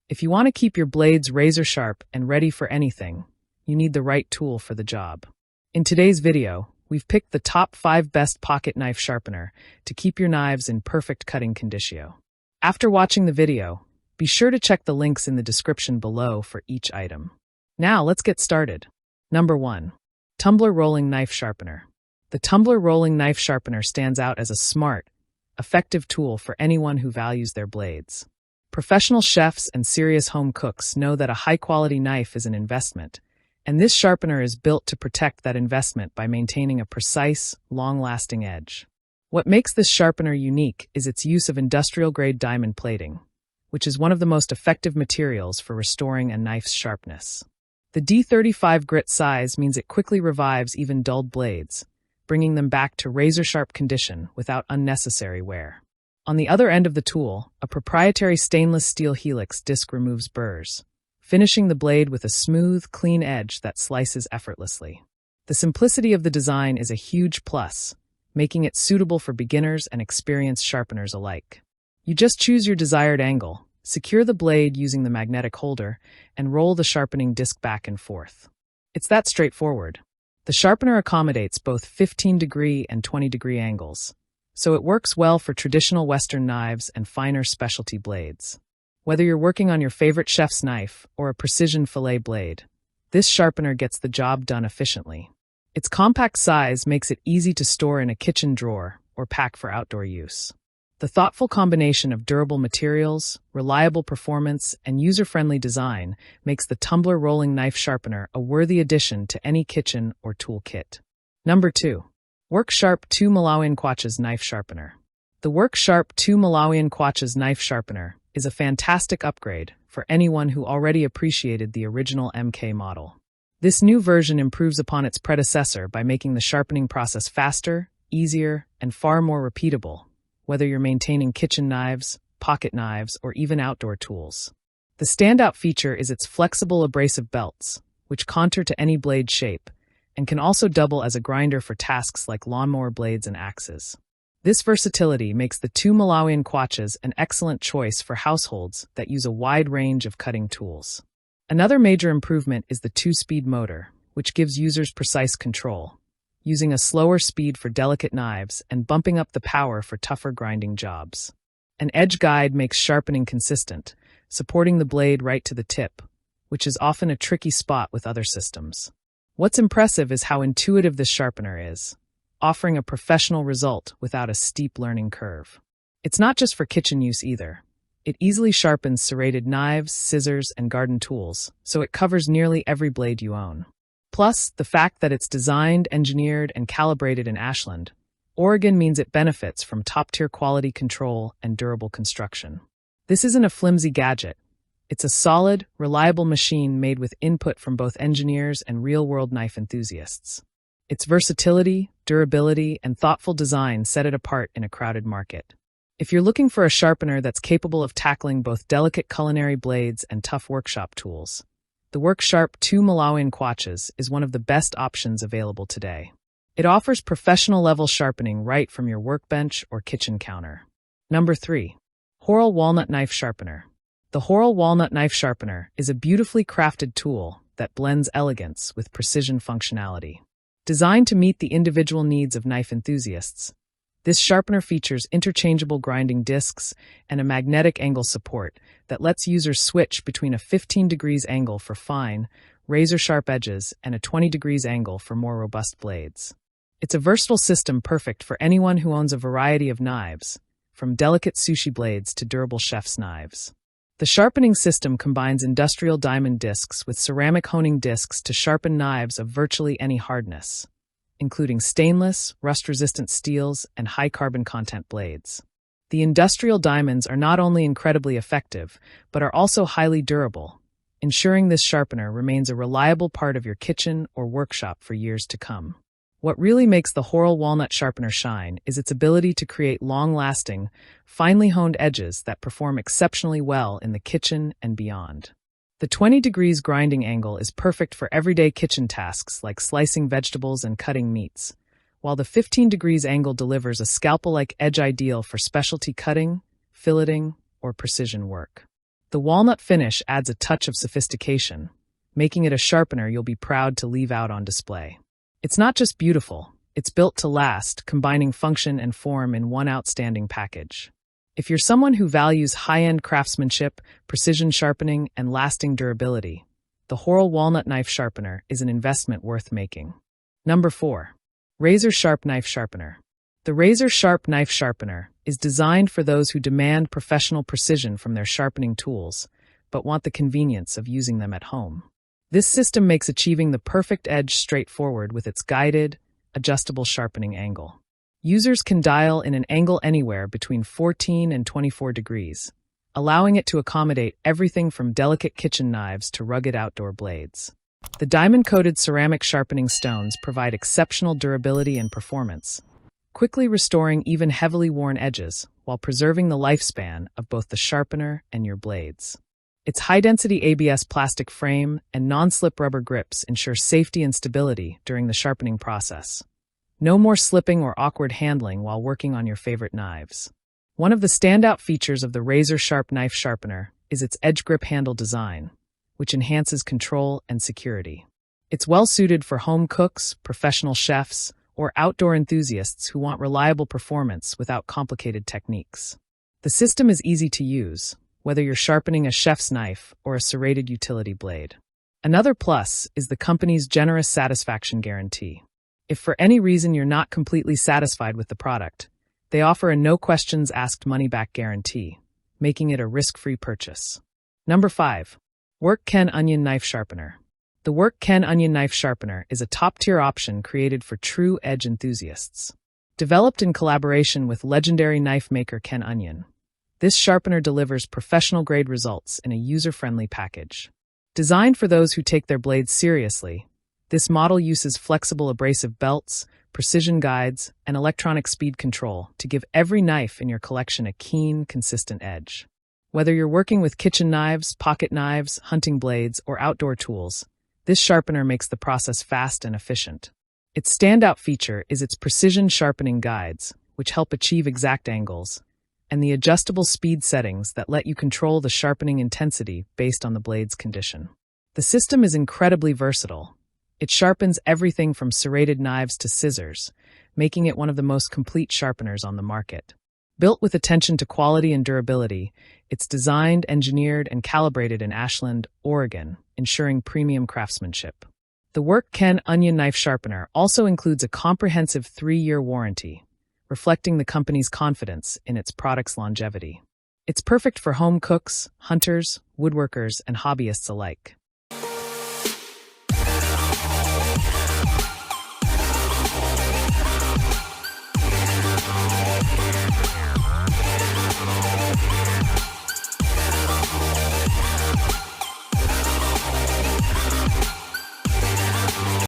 If you want to keep your blades razor sharp and ready for anything, you need the right tool for the job. In today's video, we've picked the top 5 best pocket knife sharpener to keep your knives in perfect cutting condition. After watching the video, be sure to check the links in the description below for each item. Now let's get started. Number 1. Tumbler Rolling Knife Sharpener. The Tumbler Rolling Knife Sharpener stands out as a smart, effective tool for anyone who values their blades. Professional chefs and serious home cooks know that a high-quality knife is an investment, and this sharpener is built to protect that investment by maintaining a precise, long-lasting edge. What makes this sharpener unique is its use of industrial-grade diamond plating, which is one of the most effective materials for restoring a knife's sharpness. The D35 grit size means it quickly revives even dulled blades, bringing them back to razor-sharp condition without unnecessary wear. On the other end of the tool, a proprietary stainless steel helix disc removes burrs, finishing the blade with a smooth, clean edge that slices effortlessly. The simplicity of the design is a huge plus, making it suitable for beginners and experienced sharpeners alike. You just choose your desired angle, secure the blade using the magnetic holder, and roll the sharpening disc back and forth. It's that straightforward. The sharpener accommodates both 15-degree and 20-degree angles, so it works well for traditional Western knives and finer specialty blades. Whether you're working on your favorite chef's knife or a precision fillet blade, this sharpener gets the job done efficiently. Its compact size makes it easy to store in a kitchen drawer or pack for outdoor use. The thoughtful combination of durable materials, reliable performance, and user-friendly design makes the Tumbler Rolling Knife Sharpener a worthy addition to any kitchen or tool kit. Number 2. WorkSharp 2 Malawian Quaches Knife Sharpener. The WorkSharp 2 Malawian Quaches Knife Sharpener is a fantastic upgrade for anyone who already appreciated the original MK model. This new version improves upon its predecessor by making the sharpening process faster, easier, and far more repeatable, whether you're maintaining kitchen knives, pocket knives, or even outdoor tools. The standout feature is its flexible abrasive belts, which contour to any blade shape, and can also double as a grinder for tasks like lawnmower blades and axes. This versatility makes the 2 Malawian Quaches an excellent choice for households that use a wide range of cutting tools. Another major improvement is the 2-speed motor, which gives users precise control, using a slower speed for delicate knives and bumping up the power for tougher grinding jobs. An edge guide makes sharpening consistent, supporting the blade right to the tip, which is often a tricky spot with other systems. What's impressive is how intuitive this sharpener is, offering a professional result without a steep learning curve. It's not just for kitchen use either. It easily sharpens serrated knives, scissors, and garden tools, so it covers nearly every blade you own. Plus, the fact that it's designed, engineered, and calibrated in Ashland, Oregon means it benefits from top-tier quality control and durable construction. This isn't a flimsy gadget. It's a solid, reliable machine made with input from both engineers and real-world knife enthusiasts. Its versatility, durability, and thoughtful design set it apart in a crowded market. If you're looking for a sharpener that's capable of tackling both delicate culinary blades and tough workshop tools, the WorkSharp 2 Malawian Quaches is one of the best options available today. It offers professional-level sharpening right from your workbench or kitchen counter. Number 3. Horl Walnut Knife Sharpener. The Horl Walnut Knife Sharpener is a beautifully crafted tool that blends elegance with precision functionality. Designed to meet the individual needs of knife enthusiasts, this sharpener features interchangeable grinding discs and a magnetic angle support that lets users switch between a 15 degrees angle for fine, razor-sharp edges and a 20 degrees angle for more robust blades. It's a versatile system perfect for anyone who owns a variety of knives, from delicate sushi blades to durable chef's knives. The sharpening system combines industrial diamond discs with ceramic honing discs to sharpen knives of virtually any hardness, including stainless, rust-resistant steels, and high carbon content blades. The industrial diamonds are not only incredibly effective, but are also highly durable, ensuring this sharpener remains a reliable part of your kitchen or workshop for years to come. What really makes the Horl Walnut Sharpener shine is its ability to create long-lasting, finely honed edges that perform exceptionally well in the kitchen and beyond. The 20 degrees grinding angle is perfect for everyday kitchen tasks like slicing vegetables and cutting meats, while the 15 degrees angle delivers a scalpel-like edge ideal for specialty cutting, filleting, or precision work. The walnut finish adds a touch of sophistication, making it a sharpener you'll be proud to leave out on display. It's not just beautiful, it's built to last, combining function and form in one outstanding package. If you're someone who values high-end craftsmanship, precision sharpening, and lasting durability, the Horl Walnut Knife Sharpener is an investment worth making. Number 4. Razor Sharp Knife Sharpener. The Razor Sharp Knife Sharpener is designed for those who demand professional precision from their sharpening tools, but want the convenience of using them at home. This system makes achieving the perfect edge straightforward with its guided, adjustable sharpening angle. Users can dial in an angle anywhere between 14 and 24 degrees, allowing it to accommodate everything from delicate kitchen knives to rugged outdoor blades. The diamond-coated ceramic sharpening stones provide exceptional durability and performance, quickly restoring even heavily worn edges while preserving the lifespan of both the sharpener and your blades. Its high-density ABS plastic frame and non-slip rubber grips ensure safety and stability during the sharpening process. No more slipping or awkward handling while working on your favorite knives. One of the standout features of the Razor Sharp Knife Sharpener is its edge grip handle design, which enhances control and security. It's well-suited for home cooks, professional chefs, or outdoor enthusiasts who want reliable performance without complicated techniques. The system is easy to use, whether you're sharpening a chef's knife or a serrated utility blade. Another plus is the company's generous satisfaction guarantee. If for any reason you're not completely satisfied with the product, they offer a no-questions-asked money-back guarantee, making it a risk-free purchase. Number 5. Work Ken Onion Knife Sharpener. The Work Ken Onion Knife Sharpener is a top-tier option created for true edge enthusiasts. Developed in collaboration with legendary knife maker Ken Onion, this sharpener delivers professional-grade results in a user-friendly package. Designed for those who take their blades seriously, this model uses flexible abrasive belts, precision guides, and electronic speed control to give every knife in your collection a keen, consistent edge. Whether you're working with kitchen knives, pocket knives, hunting blades, or outdoor tools, this sharpener makes the process fast and efficient. Its standout feature is its precision sharpening guides, which help achieve exact angles, and the adjustable speed settings that let you control the sharpening intensity based on the blade's condition. The system is incredibly versatile. It sharpens everything from serrated knives to scissors, making it one of the most complete sharpeners on the market. Built with attention to quality and durability, it's designed, engineered, and calibrated in Ashland, Oregon, ensuring premium craftsmanship. The Work Ken Onion Knife Sharpener also includes a comprehensive 3-year warranty, reflecting the company's confidence in its product's longevity. It's perfect for home cooks, hunters, woodworkers, and hobbyists alike.